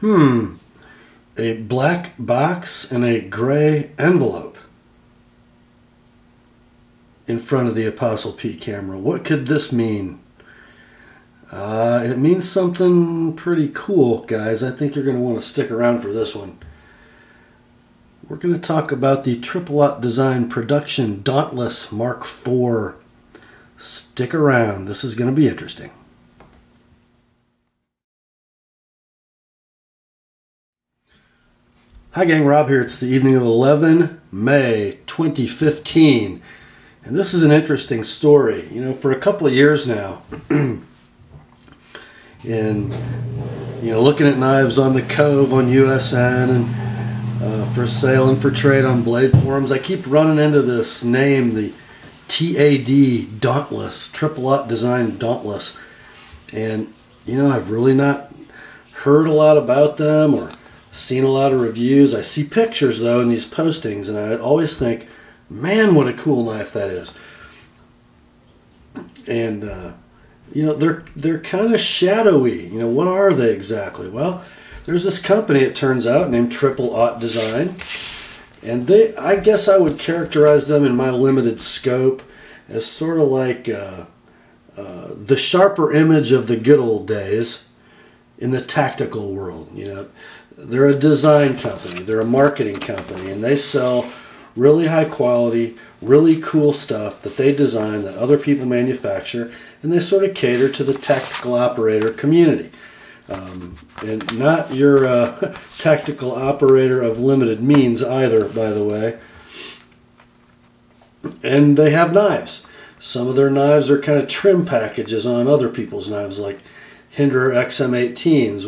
A black box and a gray envelope in front of the TheApostleP camera. What could this mean? It means something pretty cool, guys. I think you're going to want to stick around for this one. We're going to talk about the Triple Aught Design Production Dauntless Mark IV. Stick around. This is going to be interesting. Hi gang, Rob here. It's the evening of 11 May 2015. And this is an interesting story. You know, for a couple of years now, looking at knives on the Cove on USN and for sale and for trade on Blade forums, I keep running into this name, the TAD Dauntless, Triple Aught Design Dauntless. And, you know, I've really not heard a lot about them or seen a lot of reviews. I see pictures though in these postings, and I always think, man, what a cool knife that is. And you know, they're kind of shadowy. You know, what are they exactly? Well, there's this company, it turns out, named Triple Aught Design, and I guess I would characterize them in my limited scope as sort of like the sharper image of the good old days in the tactical world. You know, they're a design company, they're a marketing company, and they sell really high quality, really cool stuff that they design that other people manufacture, and they sort of cater to the tactical operator community. And not your tactical operator of limited means either, by the way. And they have knives. Some of their knives are kind of trim packages on other people's knives, like Hinderer XM18s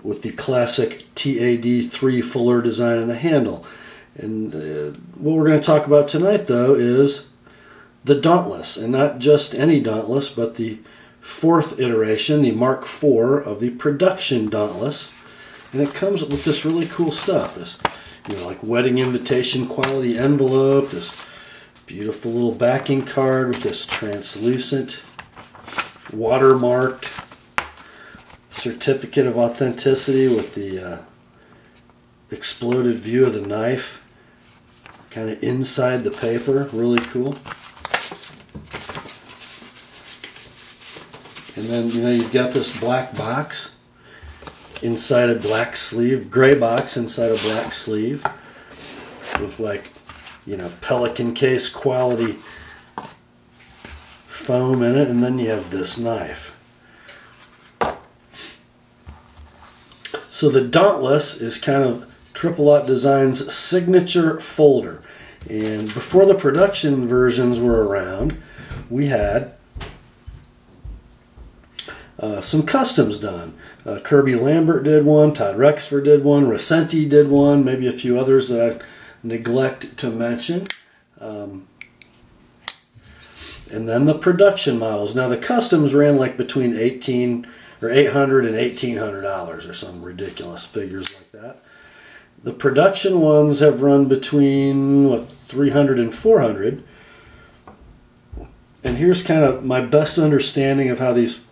with the classic TAD 3 fuller design in the handle. And what we're going to talk about tonight, though, is the Dauntless, and not just any Dauntless, but the fourth iteration, the Mark IV of the production Dauntless. And it comes with this really cool stuff, this, you know, like wedding invitation quality envelope, this beautiful little backing card with this translucent, watermarked certificate of authenticity with the exploded view of the knife kind of inside the paper. Really cool. And then, you know, you've got this black box inside a black sleeve, gray box inside a black sleeve with, like, you know, Pelican case quality foam in it. And then you have this knife. So the Dauntless is kind of Triple Aught Design's signature folder. And before the production versions were around, we had some customs done. Kirby Lambert did one, Todd Rexford did one, Recenti did one, maybe a few others that I neglect to mention. And then the production models. Now the customs ran like between $800 and $1,800 or some ridiculous figures like that. The production ones have run between, what, $300 and $400. And here's kind of my best understanding of how these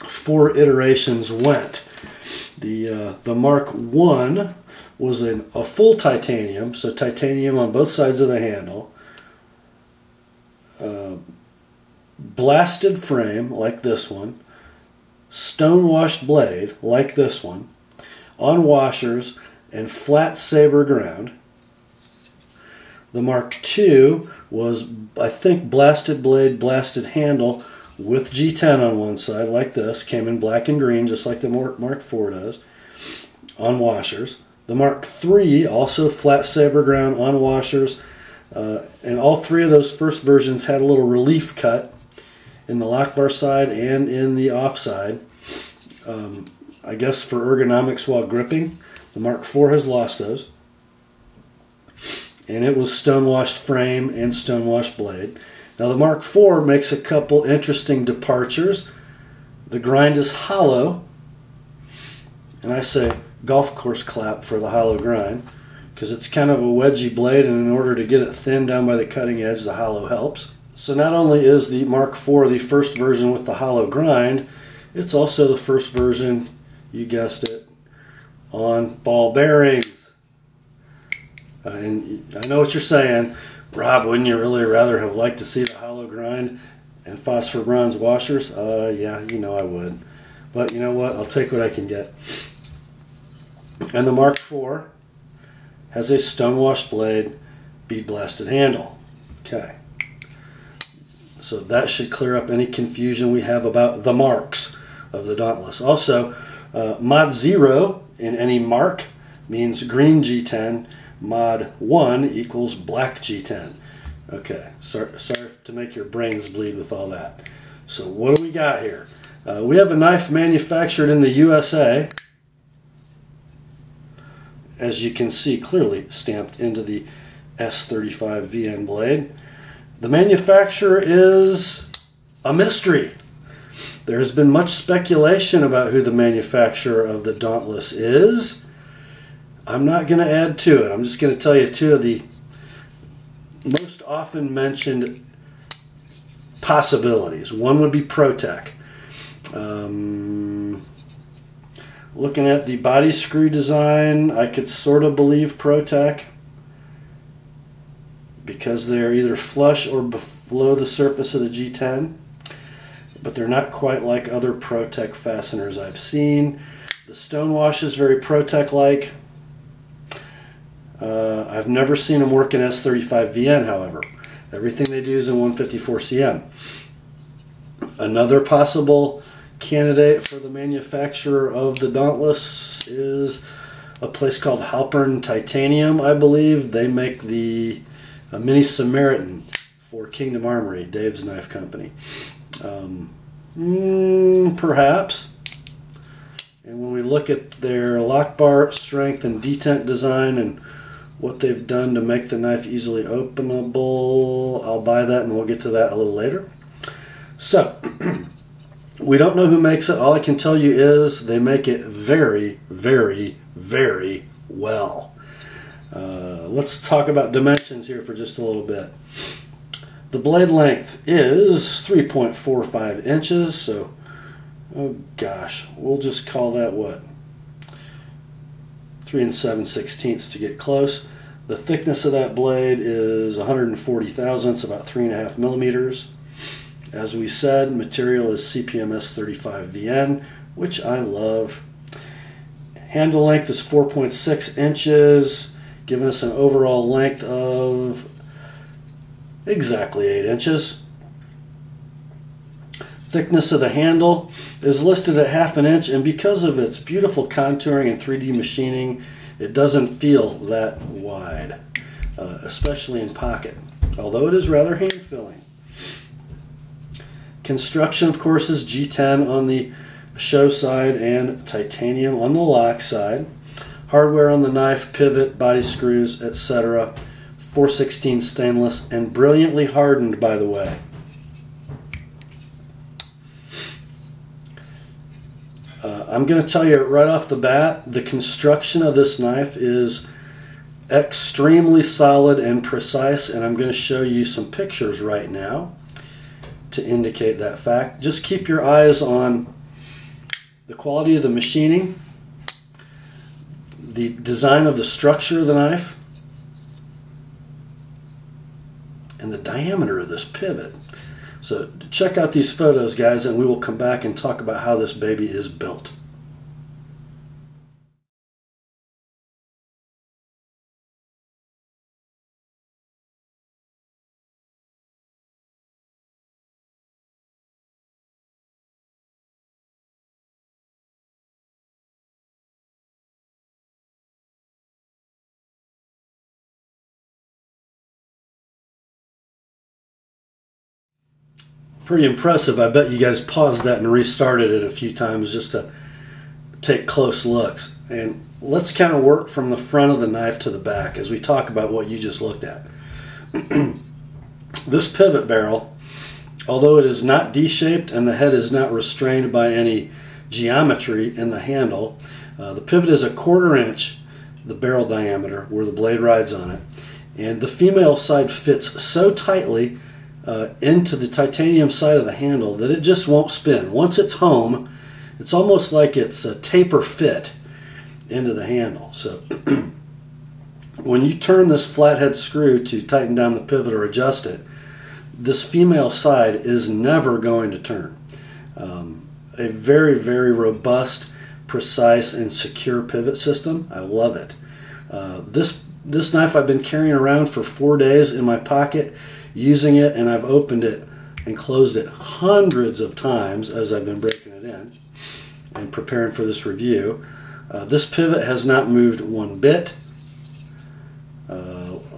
four iterations went. The Mark I was a full titanium, so titanium on both sides of the handle. Blasted frame like this one. Stone-washed blade, like this one, on washers, and flat saber ground. The Mark II was, I think, blasted blade, blasted handle, with G10 on one side, like this. Came in black and green, just like the Mark IV does, on washers. The Mark III, also flat saber ground, on washers, and all three of those first versions had a little relief cut in the lock bar side and in the off side. I guess for ergonomics while gripping. The Mark IV has lost those. And it was stonewashed frame and stonewashed blade. Now the Mark IV makes a couple interesting departures. The grind is hollow. And I say golf course clap for the hollow grind, because it's kind of a wedgy blade, and in order to get it thin down by the cutting edge, the hollow helps. So not only is the Mark IV the first version with the hollow grind, It's also the first version, you guessed it, on ball bearings. And I know what you're saying, Rob, wouldn't you really rather have liked to see the hollow grind and phosphor bronze washers? Yeah, you know I would. But you know what? I'll take what I can get. And the Mark IV has a stonewashed blade, bead blasted handle. Okay. So that should clear up any confusion we have about the marks of the Dauntless. Also, mod 0 in any mark means green G10. Mod 1 equals black G10. Okay, sorry to make your brains bleed with all that. So what do we got here? We have a knife manufactured in the USA, as you can see clearly stamped into the S35 VN blade. The manufacturer is a mystery. There has been much speculation about who the manufacturer of the Dauntless is. I'm not going to add to it. I'm just going to tell you two of the most often mentioned possibilities. One would be ProTech. Looking at the body screw design, I could sort of believe ProTech because they're either flush or below the surface of the G10, but they're not quite like other ProTech fasteners I've seen. The stonewash is very ProTech-like. I've never seen them work in S35 VN, however. Everything they do is in 154 CM. Another possible candidate for the manufacturer of the Dauntless is a place called Halpern Titanium, I believe. They make the Mini Samaritan for Kingdom Armory, Dave's knife company. Perhaps. And when we look at their lock bar strength and detent design and what they've done to make the knife easily openable, I'll buy that, and we'll get to that a little later. So, we don't know who makes it. All I can tell you is they make it very, very, very well. Let's talk about dimensions here for just a little bit. The blade length is 3.45 inches, so, oh gosh, we'll just call that what? 3 7/16 to get close. The thickness of that blade is 140 thousandths, about 3.5 millimeters. As we said, material is CPMS 35 VN, which I love. Handle length is 4.6 inches, giving us an overall length of exactly 8 inches. Thickness of the handle is listed at 1/2 inch, and because of its beautiful contouring and 3D machining, it doesn't feel that wide, especially in pocket, although it is rather hand-filling. Construction, of course, is G10 on the show side and titanium on the lock side. Hardware on the knife, pivot, body screws, etc. 416 stainless and brilliantly hardened, by the way. I'm going to tell you right off the bat, the construction of this knife is extremely solid and precise, and I'm going to show you some pictures right now to indicate that fact. Just keep your eyes on the quality of the machining, the design of the structure of the knife, and the diameter of this pivot. So check out these photos, guys, and we will come back and talk about how this baby is built. Pretty impressive. I bet you guys paused that and restarted it a few times just to take close looks. And let's kind of work from the front of the knife to the back as we talk about what you just looked at. This pivot barrel, although it is not D-shaped and the head is not restrained by any geometry in the handle, the pivot is 1/4 inch, the barrel diameter, where the blade rides on it. And the female side fits so tightly into the titanium side of the handle that it just won't spin. Once it's home, it's almost like it's a taper fit into the handle. So when you turn this flathead screw to tighten down the pivot or adjust it, this female side is never going to turn. A very, very robust, precise, and secure pivot system. I love it. This knife I've been carrying around for 4 days in my pocket, using it, and I've opened it and closed it hundreds of times as I've been breaking it in and preparing for this review. This pivot has not moved one bit.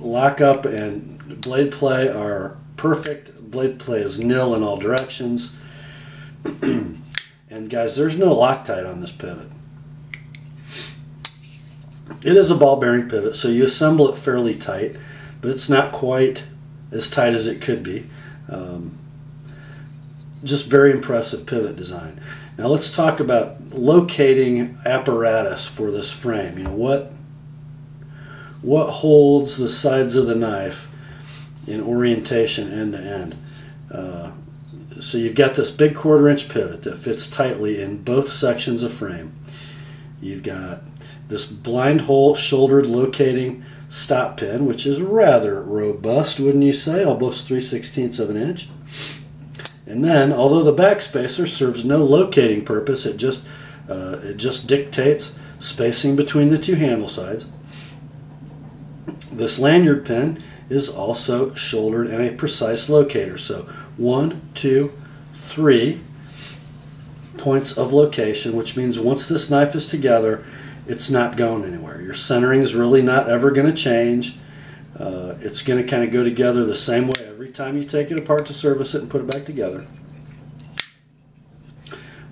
Lockup and blade play are perfect. Blade play is nil in all directions. And guys, there's no Loctite on this pivot. It is a ball bearing pivot, so you assemble it fairly tight, but it's not quite as tight as it could be. Just very impressive pivot design. Now let's talk about locating apparatus for this frame. You know, what holds the sides of the knife in orientation end to end. So you've got this big 1/4 inch pivot that fits tightly in both sections of frame. You've got this blind hole shouldered locating stop pin, which is rather robust, wouldn't you say? Almost 3/16 of an inch. And then, although the back spacer serves no locating purpose, it just dictates spacing between the two handle sides. This lanyard pin is also shouldered and a precise locator. So 1, 2, 3 points of location, which means once this knife is together, it's not going anywhere. Your centering is really not ever going to change. It's going to kind of go together the same way every time you take it apart to service it and put it back together.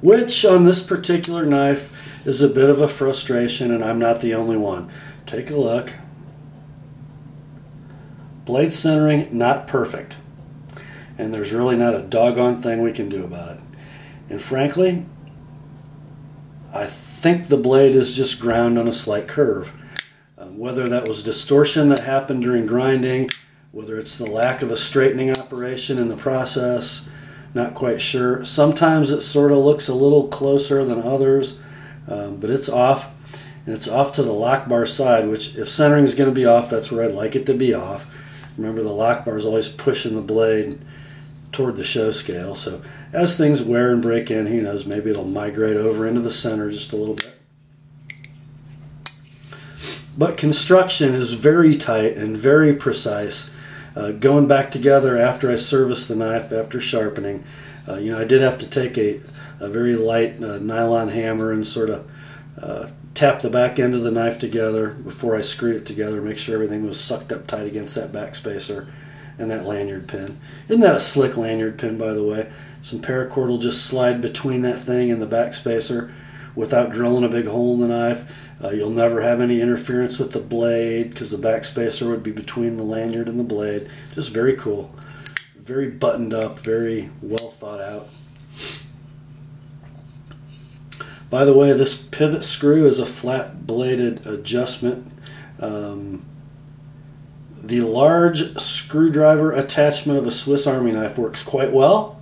Which on this particular knife is a bit of a frustration, and I'm not the only one. Take a look. Blade centering, not perfect. And there's really not a doggone thing we can do about it. And frankly, I think the blade is just ground on a slight curve. Whether that was distortion that happened during grinding, whether it's the lack of a straightening operation in the process, not quite sure. Sometimes it sort of looks a little closer than others, but it's off. And it's off to the lock bar side, which if centering is going to be off, that's where I'd like it to be off. Remember, the lock bar is always pushing the blade toward the show scale. So as things wear and break in, who knows, maybe it'll migrate over into the center just a little bit. But construction is very tight and very precise. Going back together after I serviced the knife, after sharpening, you know, I did have to take a very light nylon hammer and sort of tap the back end of the knife together before I screwed it together, make sure everything was sucked up tight against that back spacer and that lanyard pin. Isn't that a slick lanyard pin, by the way? Some paracord will just slide between that thing and the back spacer without drilling a big hole in the knife. You'll never have any interference with the blade because the back spacer would be between the lanyard and the blade. Just very cool. Very buttoned up, very well thought out. By the way, this pivot screw is a flat bladed adjustment. The large screwdriver attachment of a Swiss Army knife works quite well.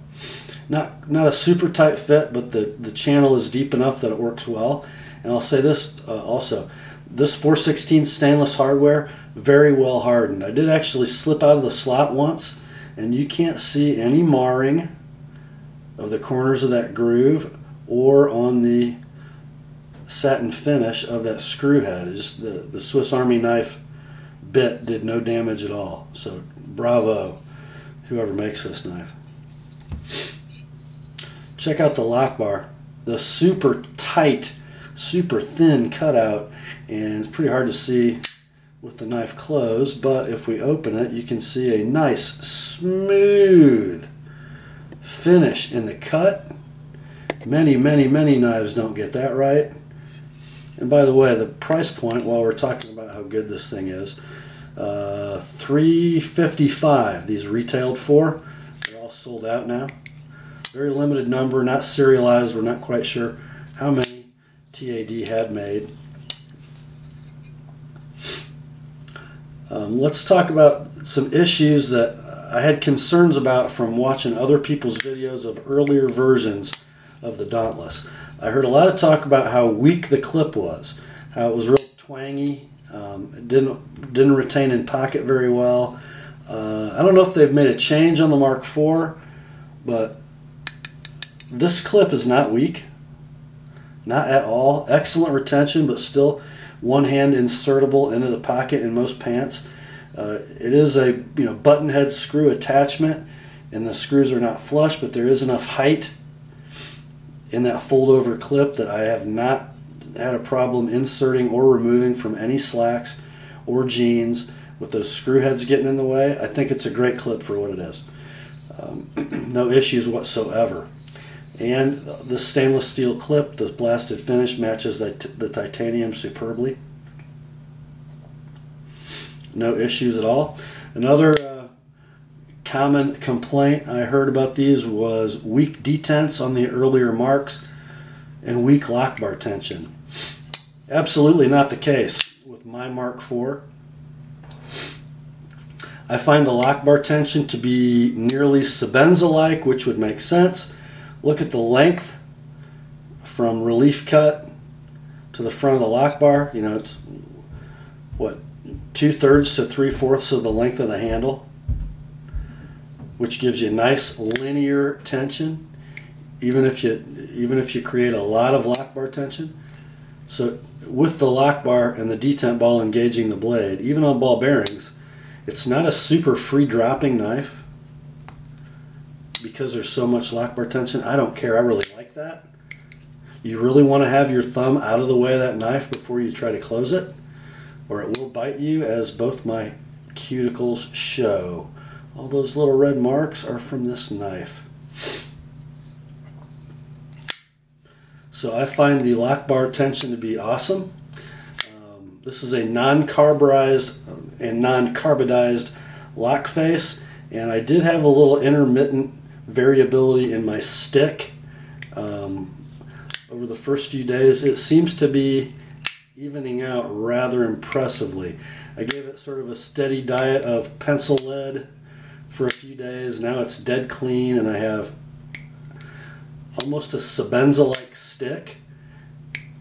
Not a super tight fit, but the channel is deep enough that it works well. And I'll say this also, this 4/16 stainless hardware, very well hardened. I did actually slip out of the slot once, and you can't see any marring of the corners of that groove or on the satin finish of that screw head. It's just the Swiss Army knife bit did no damage at all. So bravo, whoever makes this knife. Check out the lock bar. The super tight, super thin cutout, and it's pretty hard to see with the knife closed, but if we open it, you can see a nice smooth finish in the cut. Many knives don't get that right. And by the way, the price point, while we're talking about how good this thing is, $355 these retailed for. They're all sold out now. Very limited number, not serialized. We're not quite sure how many TAD had made. Let's talk about some issues that I had concerns about from watching other people's videos of earlier versions of the Dauntless. I heard a lot of talk about how weak the clip was, how it was real twangy, it didn't retain in pocket very well. I don't know if they've made a change on the Mark IV, but this clip is not weak, not at all. Excellent retention, but still one hand insertable into the pocket in most pants. It is a button head screw attachment, and the screws are not flush, but there is enough height in that fold over clip that I have not had a problem inserting or removing from any slacks or jeans with those screw heads getting in the way. I think it's a great clip for what it is. No issues whatsoever. And the stainless steel clip, the blasted finish, matches the titanium superbly. No issues at all. Another common complaint I heard about these was weak detents on the earlier marks and weak lock bar tension. Absolutely not the case with my Mark IV. I find the lock bar tension to be nearly Sebenza-like, which would make sense. Look at the length from relief cut to the front of the lock bar. It's what, 2/3 to 3/4 of the length of the handle, which gives you nice linear tension, even if you create a lot of lock bar tension. So with the lock bar and the detent ball engaging the blade, even on ball bearings, it's not a super free dropping knife because there's so much lock bar tension. I don't care. I really like that. You really want to have your thumb out of the way of that knife before you try to close it, or it will bite you, as both my cuticles show. All those little red marks are from this knife. So I find the lock bar tension to be awesome. This is a non-carburized and non-carbidized lock face, and I did have a little intermittent variability in my stick over the first few days. It seems to be evening out rather impressively. I gave it sort of a steady diet of pencil lead for a few days. Now it's dead clean, and I have almost a Sebenza-like stick.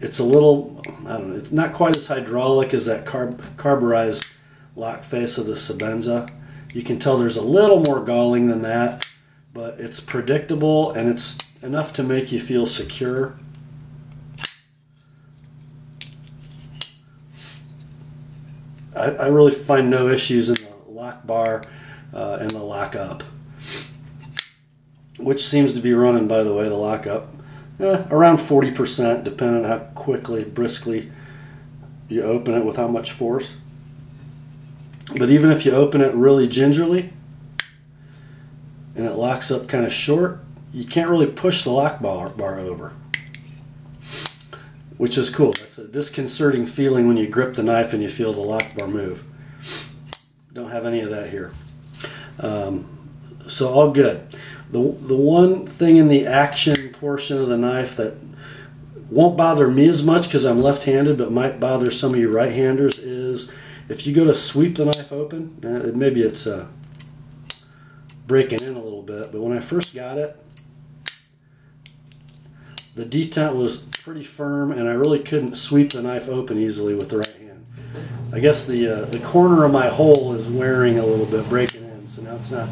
It's a little, I don't know, it's not quite as hydraulic as that carburized lock face of the Sebenza. You can tell there's a little more galling than that, but it's predictable and it's enough to make you feel secure. I really find no issues in the lock bar and the lock up, which seems to be running, by the way, the lock up around 40%, depending on how quickly, briskly you open it with how much force. But even if you open it really gingerly and it locks up kind of short, you can't really push the lock bar over, which is cool. That's a disconcerting feeling when you grip the knife and you feel the lock bar move. Don't have any of that here. So all good. The one thing in the action portion of the knife that won't bother me as much because I'm left-handed, but might bother some of you right-handers, is if you go to sweep the knife open, maybe it's breaking in a little bit, but when I first got it, the detent was pretty firm and I really couldn't sweep the knife open easily with the right hand. I guess the corner of my hole is wearing a little bit, breaking in, so now it's not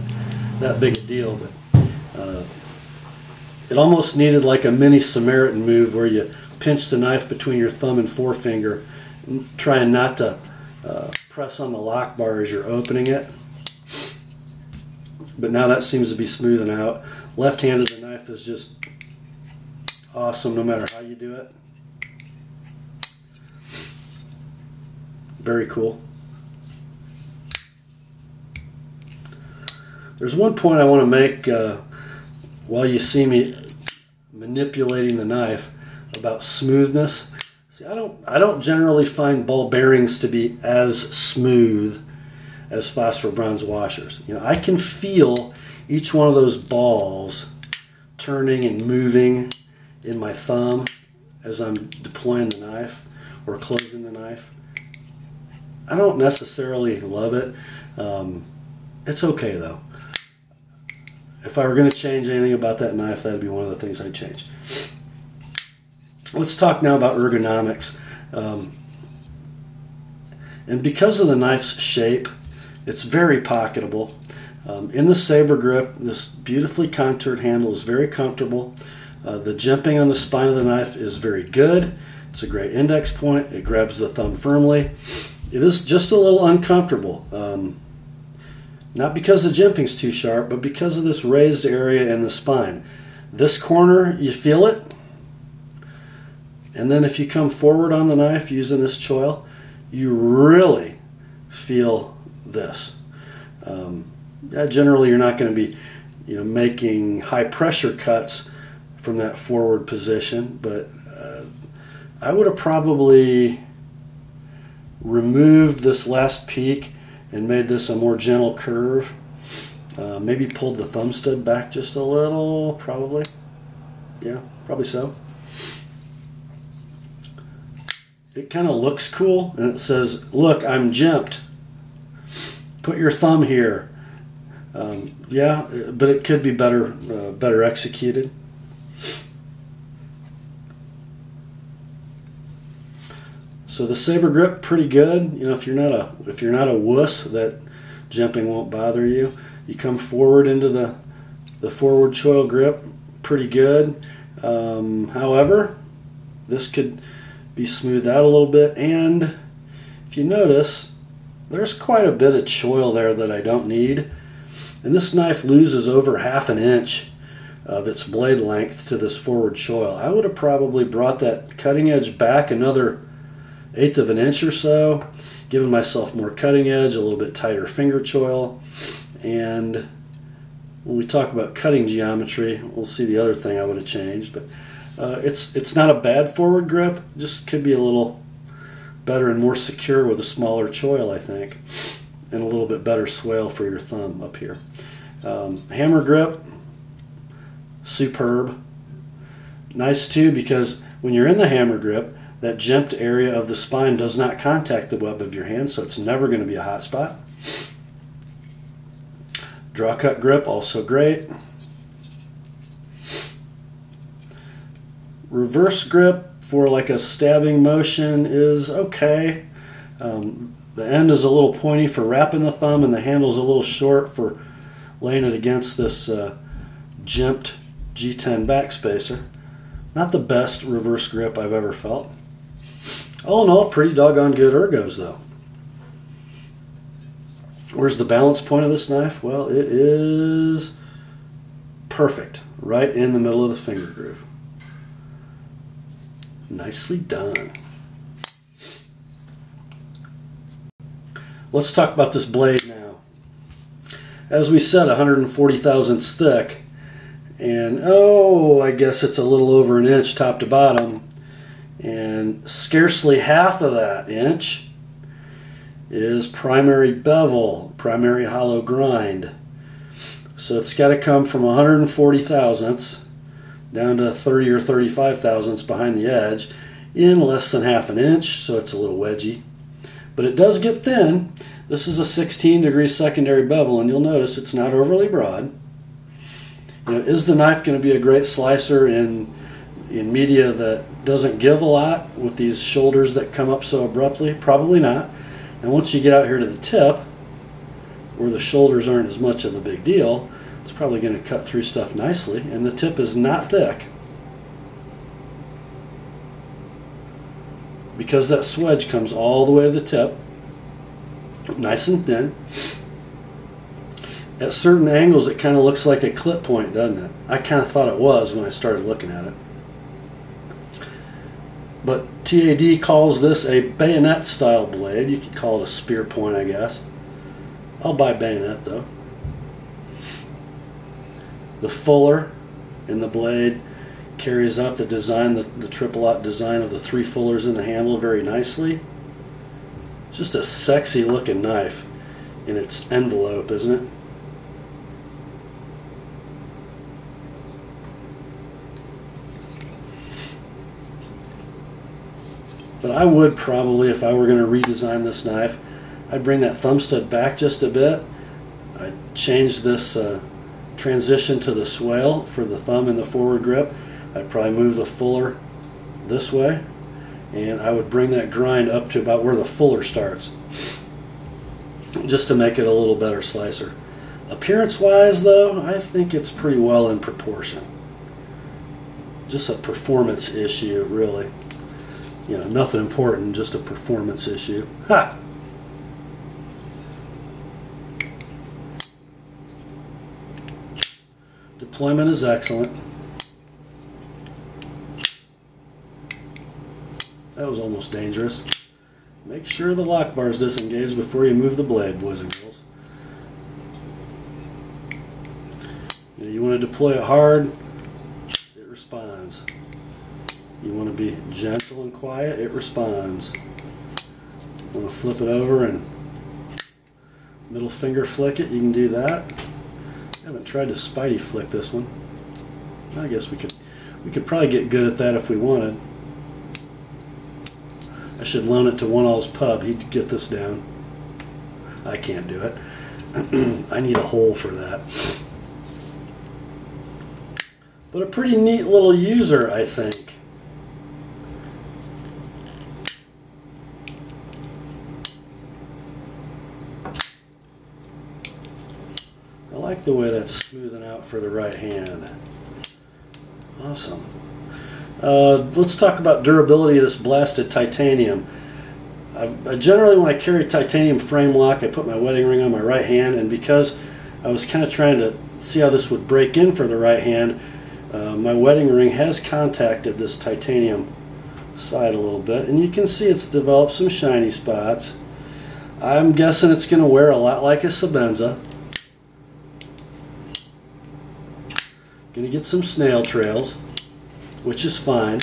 that big a deal, but it almost needed like a mini Samaritan move where you pinch the knife between your thumb and forefinger, trying not to press on the lock bar as you're opening it. But now that seems to be smoothing out. Left-handed, the knife is just awesome no matter how you do it. Very cool. There's one point I want to make while you see me manipulating the knife about smoothness. See, I don't generally find ball bearings to be as smooth as phosphor bronze washers. I can feel each one of those balls turning and moving in my thumb as I'm deploying the knife or closing the knife. I don't necessarily love it. It's okay though. If I were going to change anything about that knife, that'd be one of the things I'd change. Let's talk now about ergonomics. And because of the knife's shape, it's very pocketable. In the saber grip, this beautifully contoured handle is very comfortable. The jimping on the spine of the knife is very good. It's a great index point. It grabs the thumb firmly. It is just a little uncomfortable. Not because the jimping's too sharp, but because of this raised area in the spine. This corner, you feel it. And then if you come forward on the knife using this choil, you really feel this. Generally, you're not going to be, making high pressure cuts from that forward position, but I would have probably removed this last peak and made this a more gentle curve. Maybe pulled the thumb stud back just a little, probably. Yeah, probably so. It kind of looks cool, and it says, look, I'm jimped. Put your thumb here. Yeah, but it could be better executed. So the saber grip, pretty good. If you're not a wuss, that jimping won't bother you. You come forward into the forward choil grip, pretty good. However, this could be smoothed out a little bit, and if you notice, there's quite a bit of choil there that I don't need. And this knife loses over ½ an inch of its blade length to this forward choil. I would have probably brought that cutting edge back another 1/8 of an inch or so, giving myself more cutting edge, a little bit tighter finger choil. And when we talk about cutting geometry, we'll see the other thing I would have changed. But it's not a bad forward grip, just could be a little better and more secure with a smaller choil, I think, and a little bit better swale for your thumb up here. Hammer grip, superb. Nice too, because when you're in the hammer grip, that jimped area of the spine does not contact the web of your hand, so it's never going to be a hot spot. Draw cut grip, also great. Reverse grip for like a stabbing motion is okay. The end is a little pointy for wrapping the thumb, and the handle's a little short for laying it against this jimped G10 backspacer. Not the best reverse grip I've ever felt. All in all, pretty doggone good ergos though. Where's the balance point of this knife? Well, it is perfect, right in the middle of the finger groove. Nicely done. Let's talk about this blade now. As we said, 140 thousandths thick, and I guess it's a little over an inch top to bottom, and scarcely half of that inch is primary bevel, primary hollow grind. So it's got to come from 140 thousandths down to 30 or 35 thousandths behind the edge in less than ½ an inch, so it's a little wedgy. But it does get thin. This is a 16-degree secondary bevel, and you'll notice it's not overly broad. Is the knife going to be a great slicer in media that doesn't give a lot with these shoulders that come up so abruptly? Probably not. And once you get out here to the tip, where the shoulders aren't as much of a big deal, it's probably going to cut through stuff nicely, and the tip is not thick, because that swedge comes all the way to the tip, nice and thin. At certain angles it kind of looks like a clip point, doesn't it? I kind of thought it was when I started looking at it. But TAD calls this a bayonet style blade. You could call it a spear point, I guess. I'll buy bayonet though. The fuller in the blade carries out the design, the Triple Aught design of the 3 fullers in the handle very nicely. It's just a sexy looking knife in its envelope, isn't it? But I would probably, if I were going to redesign this knife, I'd bring that thumb stud back just a bit. I'd change this transition to the swale for the thumb in the forward grip. I'd probably move the fuller this way, and I would bring that grind up to about where the fuller starts, just to make it a little better slicer. Appearance-wise, though, I think it's pretty well in proportion. Just a performance issue, really. You know, nothing important, just a performance issue. Ha! Deployment is excellent. That was almost dangerous. Make sure the lock bar is disengaged before you move the blade, boys and girls. You want to deploy it hard, it responds. You want to be gentle and quiet, it responds. You want to flip it over and middle finger flick it, you can do that. I haven't tried to Spidey flick this one. I guess we could probably get good at that if we wanted. I should loan it to One All's Pub. He'd get this down. I can't do it. I need a hole for that. But a pretty neat little user, I think. I like the way that's smoothing out for the right hand. Awesome. Let's talk about durability of this blasted titanium. I generally, when I carry titanium frame lock, I put my wedding ring on my right hand, and because I was kind of trying to see how this would break in for the right hand, my wedding ring has contacted this titanium side a little bit, and you can see it's developed some shiny spots. I'm guessing it's going to wear a lot like a Sebenza. Going to get some snail trails, which is fine.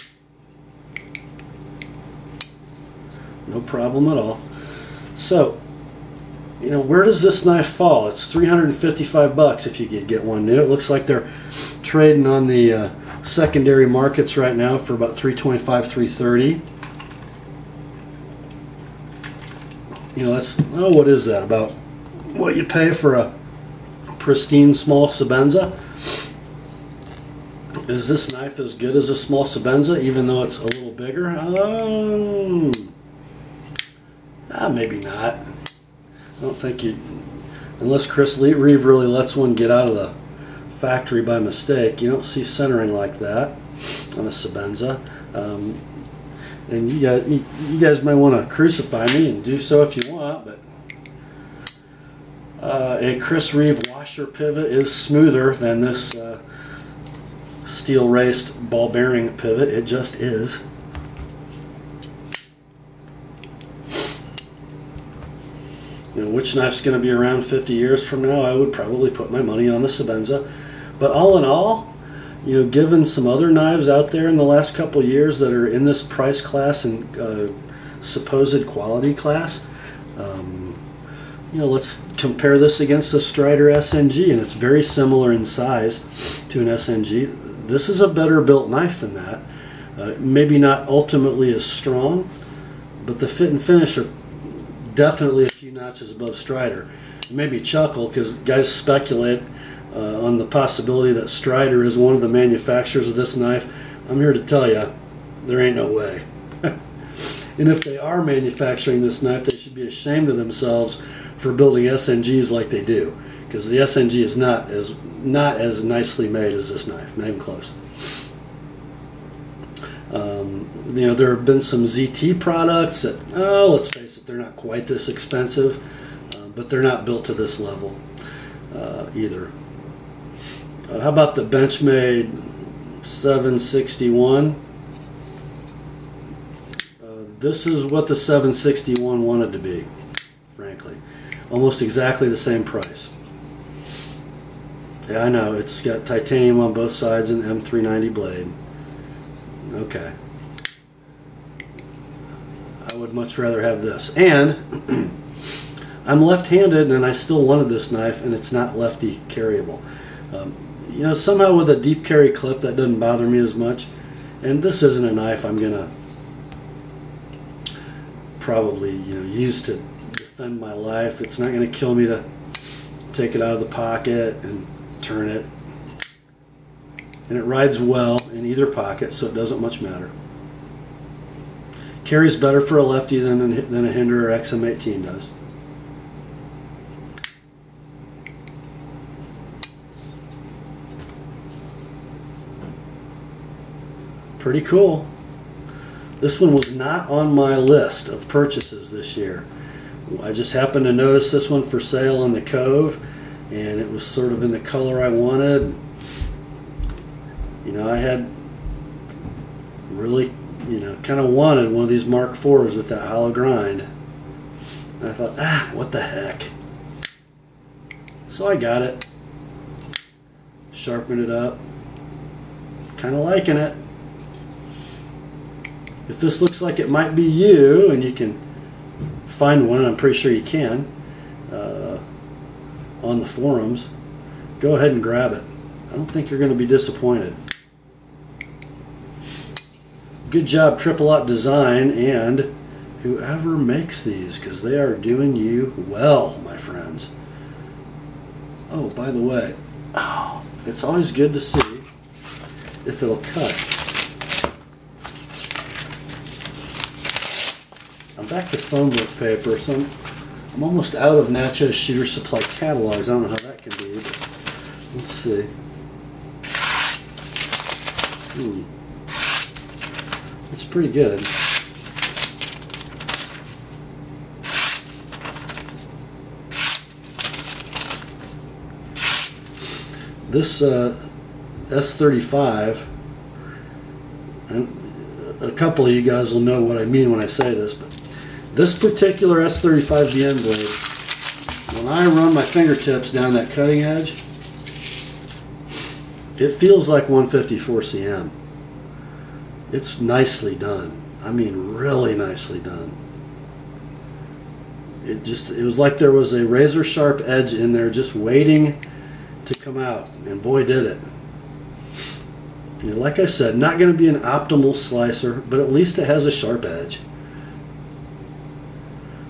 No problem at all. So, you know, where does this knife fall? It's 355 bucks if you could get one new. It looks like they're trading on the secondary markets right now for about 325, 330. You know, that's, oh, what is that? About what you pay for a pristine small Sebenza? Is this knife as good as a small Sebenza, even though it's a little bigger? Maybe not. I don't think you, unless Chris Reeve really lets one get out of the factory by mistake, you don't see centering like that on a Sebenza. And you guys might want to crucify me, and do so if you want, but a Chris Reeve washer pivot is smoother than this steel raced ball bearing pivot. It just is. You know, which knife's going to be around 50 years from now? I would probably put my money on the Sebenza. But all in all, you know, given some other knives out there in the last couple of years that are in this price class and supposed quality class, you know, let's compare this against the Strider SNG, and it's very similar in size to an SNG. This is a better built knife than that. Maybe not ultimately as strong, but the fit and finish are definitely a few notches above Strider. It made me chuckle because guys speculate on the possibility that Strider is one of the manufacturers of this knife. I'm here to tell you, there ain't no way. And if they are manufacturing this knife, they should be ashamed of themselves for building SNGs like they do, because the SNG is not as nicely made as this knife, not even close. You know, there have been some ZT products that, oh, let's face it, they're not quite this expensive, but they're not built to this level either. How about the Benchmade 761? This is what the 761 wanted to be, frankly. Almost exactly the same price. Yeah, I know, it's got titanium on both sides and M390 blade. Okay. I would much rather have this. And I'm left-handed, and I still wanted this knife, and it's not lefty carryable. You know, somehow with a deep carry clip, that doesn't bother me as much. And this isn't a knife I'm going to probably, you know, use to defend my life. It's not going to kill me to take it out of the pocket and turn it. And it rides well in either pocket, so it doesn't much matter. Carries better for a lefty than a Hinder or XM18 does. Pretty cool. This one was not on my list of purchases this year. I just happened to notice this one for sale on the Cove, and it was sort of in the color I wanted. You know, I had really, you know, kind of wanted one of these Mark IVs with that hollow grind. And I thought, what the heck. So I got it. Sharpened it up. Kind of liking it. If this looks like it might be you, and you can find one, I'm pretty sure you can, on the forums, go ahead and grab it. I don't think you're going to be disappointed. Good job, Triple Aught Design, and whoever makes these, because they are doing you well, my friends. Oh, by the way, it's always good to see if it'll cut. I'm back to phone book paper, so I'm almost out of Natchez Shooter Supply catalogs. I don't know how that can be, but let's see. It's pretty good. This S35, and a couple of you guys will know what I mean when I say this, but this particular S35VN blade, when I run my fingertips down that cutting edge, it feels like 154 cm. It's nicely done. I mean, really nicely done. It was like there was a razor sharp edge in there just waiting to come out, and boy did it. You know, like I said, not going to be an optimal slicer, but at least it has a sharp edge.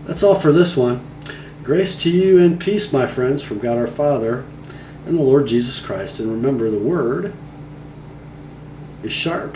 That's all for this one. Grace to you and peace, my friends, from God our Father and the Lord Jesus Christ. And remember, the Word is sharp.